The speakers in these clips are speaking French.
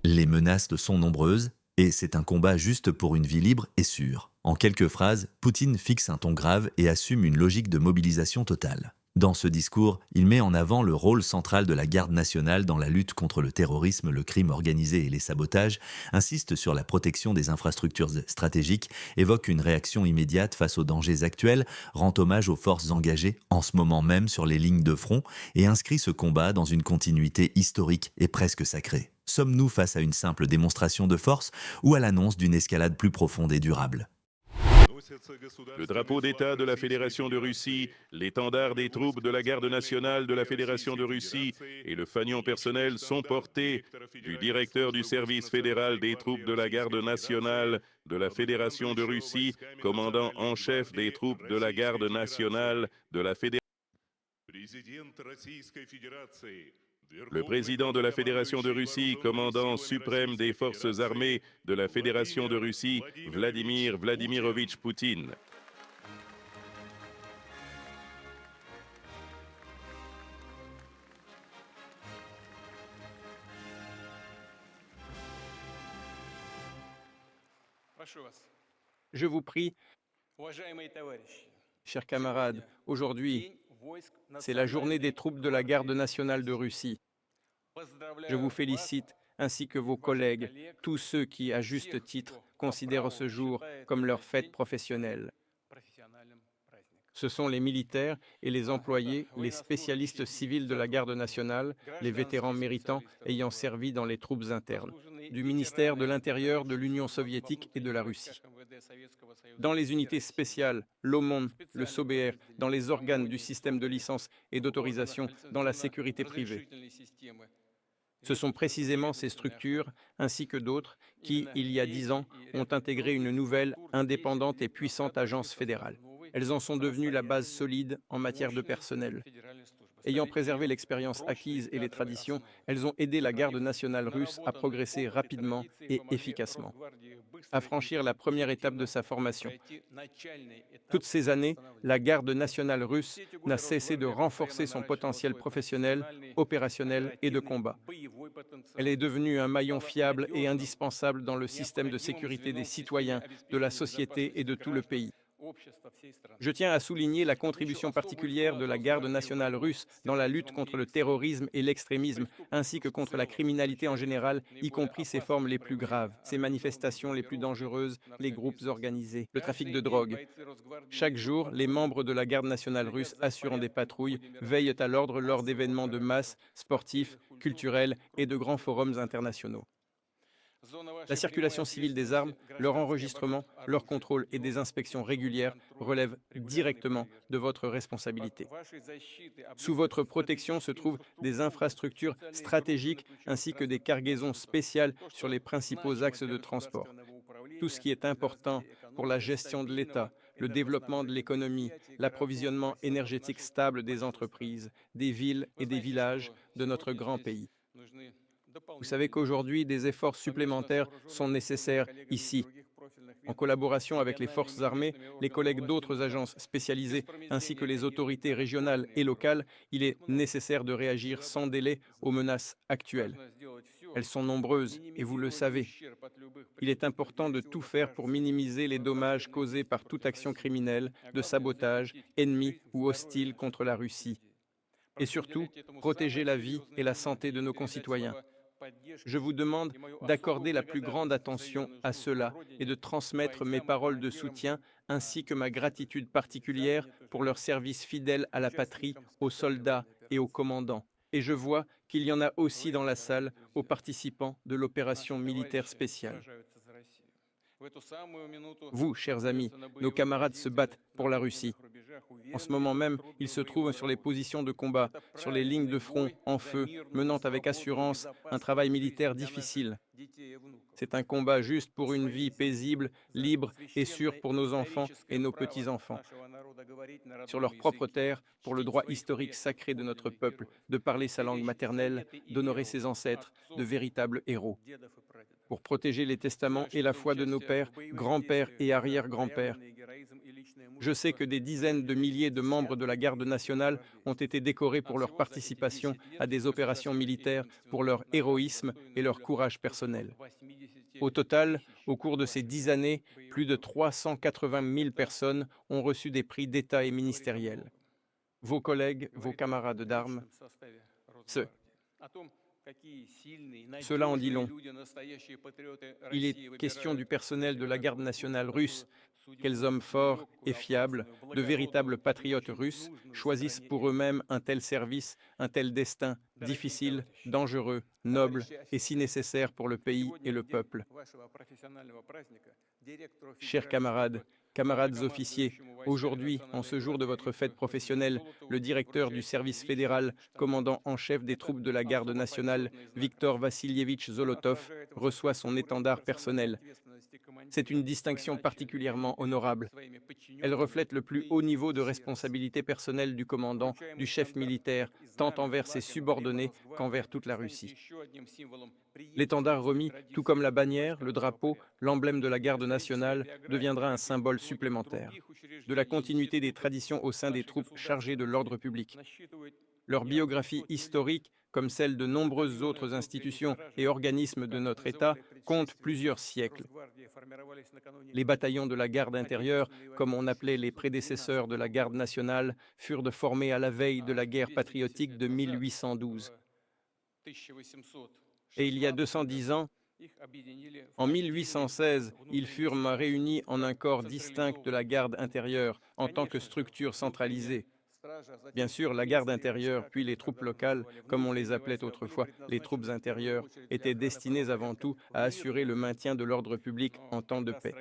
Les menaces sont nombreuses, et c'est un combat juste pour une vie libre et sûre. En quelques phrases, Poutine fixe un ton grave et assume une logique de mobilisation totale. Dans ce discours, il met en avant le rôle central de la garde nationale dans la lutte contre le terrorisme, le crime organisé et les sabotages, insiste sur la protection des infrastructures stratégiques, évoque une réaction immédiate face aux dangers actuels, rend hommage aux forces engagées en ce moment même sur les lignes de front et inscrit ce combat dans une continuité historique et presque sacrée. Sommes-nous face à une simple démonstration de force ou à l'annonce d'une escalade plus profonde et durable? Le drapeau d'État de la Fédération de Russie, l'étendard des troupes de la Garde nationale de la Fédération de Russie et le fanion personnel sont portés du directeur du service fédéral des troupes de la Garde nationale de la Fédération de Russie, commandant en chef des troupes de la Garde nationale de la Fédération. Le président de la Fédération de Russie, commandant suprême des forces armées de la Fédération de Russie, Vladimir Vladimirovitch Poutine. Je vous prie, chers camarades, aujourd'hui, c'est la journée des troupes de la Garde nationale de Russie. Je vous félicite, ainsi que vos collègues, tous ceux qui, à juste titre, considèrent ce jour comme leur fête professionnelle. Ce sont les militaires et les employés, les spécialistes civils de la Garde nationale, les vétérans méritants ayant servi dans les troupes internes, du ministère de l'Intérieur de l'Union soviétique et de la Russie. Dans les unités spéciales, l'OMON, le SOBR, dans les organes du système de licence et d'autorisation, dans la sécurité privée. Ce sont précisément ces structures, ainsi que d'autres, qui, il y a 10 ans, ont intégré une nouvelle, indépendante et puissante agence fédérale. Elles en sont devenues la base solide en matière de personnel. Ayant préservé l'expérience acquise et les traditions, elles ont aidé la Garde nationale russe à progresser rapidement et efficacement, à franchir la première étape de sa formation. Toutes ces années, la Garde nationale russe n'a cessé de renforcer son potentiel professionnel, opérationnel et de combat. Elle est devenue un maillon fiable et indispensable dans le système de sécurité des citoyens, de la société et de tout le pays. Je tiens à souligner la contribution particulière de la Garde nationale russe dans la lutte contre le terrorisme et l'extrémisme, ainsi que contre la criminalité en général, y compris ses formes les plus graves, ses manifestations les plus dangereuses, les groupes organisés, le trafic de drogue. Chaque jour, les membres de la Garde nationale russe assurant des patrouilles veillent à l'ordre lors d'événements de masse, sportifs, culturels et de grands forums internationaux. La circulation civile des armes, leur enregistrement, leur contrôle et des inspections régulières relèvent directement de votre responsabilité. Sous votre protection se trouvent des infrastructures stratégiques ainsi que des cargaisons spéciales sur les principaux axes de transport. Tout ce qui est important pour la gestion de l'État, le développement de l'économie, l'approvisionnement énergétique stable des entreprises, des villes et des villages de notre grand pays. Vous savez qu'aujourd'hui, des efforts supplémentaires sont nécessaires ici. En collaboration avec les forces armées, les collègues d'autres agences spécialisées ainsi que les autorités régionales et locales, il est nécessaire de réagir sans délai aux menaces actuelles. Elles sont nombreuses et vous le savez. Il est important de tout faire pour minimiser les dommages causés par toute action criminelle, de sabotage, ennemie ou hostile contre la Russie. Et surtout, protéger la vie et la santé de nos concitoyens. Je vous demande d'accorder la plus grande attention à cela et de transmettre mes paroles de soutien ainsi que ma gratitude particulière pour leur service fidèle à la patrie, aux soldats et aux commandants. Et je vois qu'il y en a aussi dans la salle aux participants de l'opération militaire spéciale. Vous, chers amis, nos camarades se battent pour la Russie. En ce moment même, ils se trouvent sur les positions de combat, sur les lignes de front, en feu, menant avec assurance un travail militaire difficile. C'est un combat juste pour une vie paisible, libre et sûre pour nos enfants et nos petits-enfants. Sur leur propre terre, pour le droit historique sacré de notre peuple, de parler sa langue maternelle, d'honorer ses ancêtres, de véritables héros. Pour protéger les testaments et la foi de nos pères, grands-pères et arrière-grands-pères. Je sais que des dizaines de milliers de membres de la garde nationale ont été décorés pour leur participation à des opérations militaires, pour leur héroïsme et leur courage personnel. Au total, au cours de ces 10 années, plus de 380 000 personnes ont reçu des prix d'État et ministériels. Vos collègues, vos camarades d'armes, ce- cela en dit long. Il est question du personnel de la garde nationale russe. Quels hommes forts et fiables, de véritables patriotes russes, choisissent pour eux-mêmes un tel service, un tel destin, difficile, dangereux, noble et si nécessaire pour le pays et le peuple. Chers camarades, camarades officiers, aujourd'hui, en ce jour de votre fête professionnelle, le directeur du service fédéral, commandant en chef des troupes de la garde nationale, Viktor Vassilievitch Zolotov, reçoit son étendard personnel. C'est une distinction particulièrement honorable. Elle reflète le plus haut niveau de responsabilité personnelle du commandant, du chef militaire, tant envers ses subordonnés qu'envers toute la Russie. L'étendard remis, tout comme la bannière, le drapeau, l'emblème de la garde nationale, deviendra un symbole supplémentaire de la continuité des traditions au sein des troupes chargées de l'ordre public. Leur biographie historique, comme celle de nombreuses autres institutions et organismes de notre État, compte plusieurs siècles. Les bataillons de la garde intérieure, comme on appelait les prédécesseurs de la garde nationale, furent formés à la veille de la guerre patriotique de 1812. Et il y a 210 ans, en 1816, ils furent réunis en un corps distinct de la garde intérieure en tant que structure centralisée. Bien sûr, la garde intérieure, puis les troupes locales, comme on les appelait autrefois, les troupes intérieures, étaient destinées avant tout à assurer le maintien de l'ordre public en temps de paix.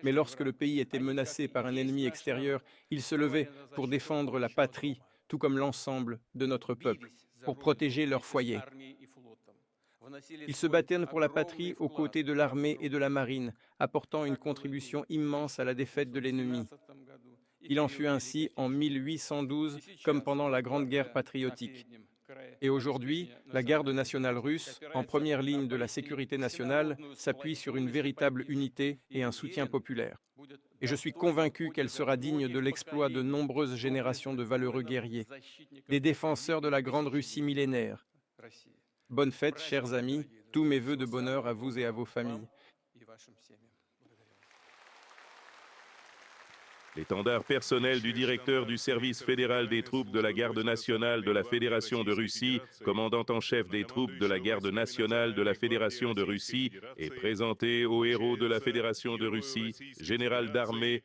Mais lorsque le pays était menacé par un ennemi extérieur, ils se levaient pour défendre la patrie, tout comme l'ensemble de notre peuple, pour protéger leur foyer. Ils se battaient pour la patrie aux côtés de l'armée et de la marine, apportant une contribution immense à la défaite de l'ennemi. Il en fut ainsi en 1812 comme pendant la Grande Guerre patriotique. Et aujourd'hui, la garde nationale russe, en première ligne de la sécurité nationale, s'appuie sur une véritable unité et un soutien populaire. Et je suis convaincu qu'elle sera digne de l'exploit de nombreuses générations de valeureux guerriers, des défenseurs de la grande Russie millénaire. Bonne fête, chers amis, tous mes vœux de bonheur à vous et à vos familles. L'étendard personnel du directeur du service fédéral des troupes de la garde nationale de la Fédération de Russie, commandant en chef des troupes de la garde nationale de la Fédération de Russie, est présenté au héros de la Fédération de Russie, général d'armée,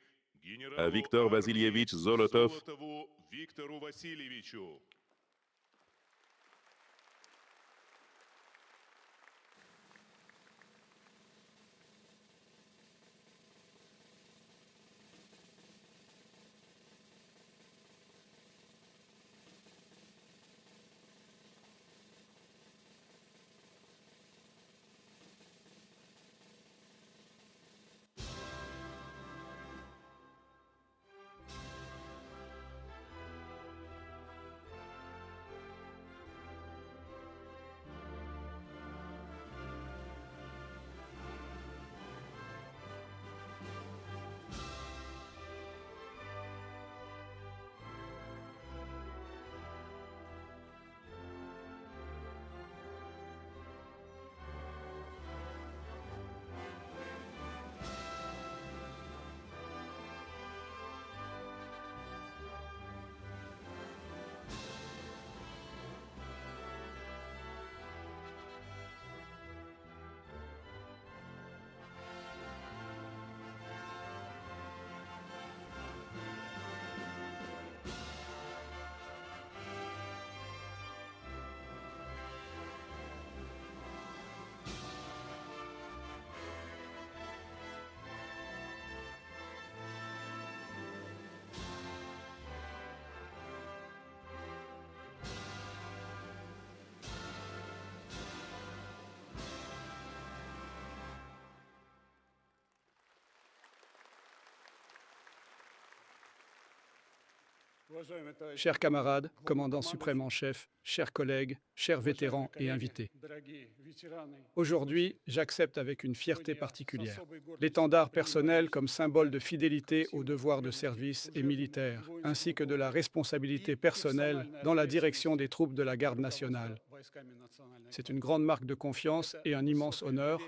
à Viktor Vassilievitch Zolotov. Chers camarades, commandants suprêmes en chef, chers collègues, chers vétérans et invités. Aujourd'hui, j'accepte avec une fierté particulière l'étendard personnel comme symbole de fidélité au devoir de service et militaire, ainsi que de la responsabilité personnelle dans la direction des troupes de la Garde nationale. C'est une grande marque de confiance et un immense honneur.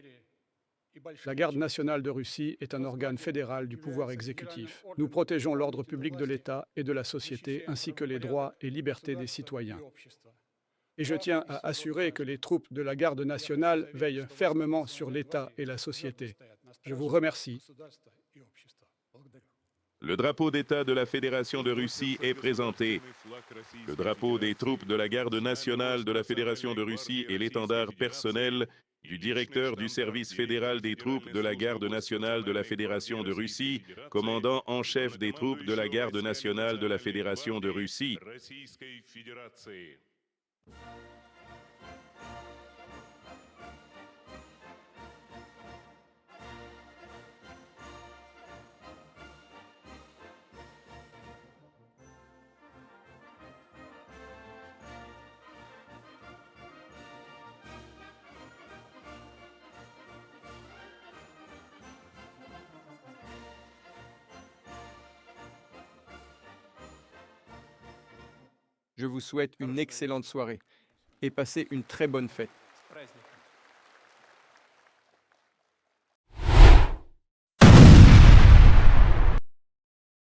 La Garde nationale de Russie est un organe fédéral du pouvoir exécutif. Nous protégeons l'ordre public de l'État et de la société, ainsi que les droits et libertés des citoyens. Et je tiens à assurer que les troupes de la Garde nationale veillent fermement sur l'État et la société. Je vous remercie. Le drapeau d'État de la Fédération de Russie est présenté. Le drapeau des troupes de la Garde nationale de la Fédération de Russie et l'étendard personnel du directeur du service fédéral des troupes de la Garde nationale de la Fédération de Russie, commandant en chef des troupes de la Garde nationale de la Fédération de Russie. Je vous souhaite une excellente soirée et passez une très bonne fête.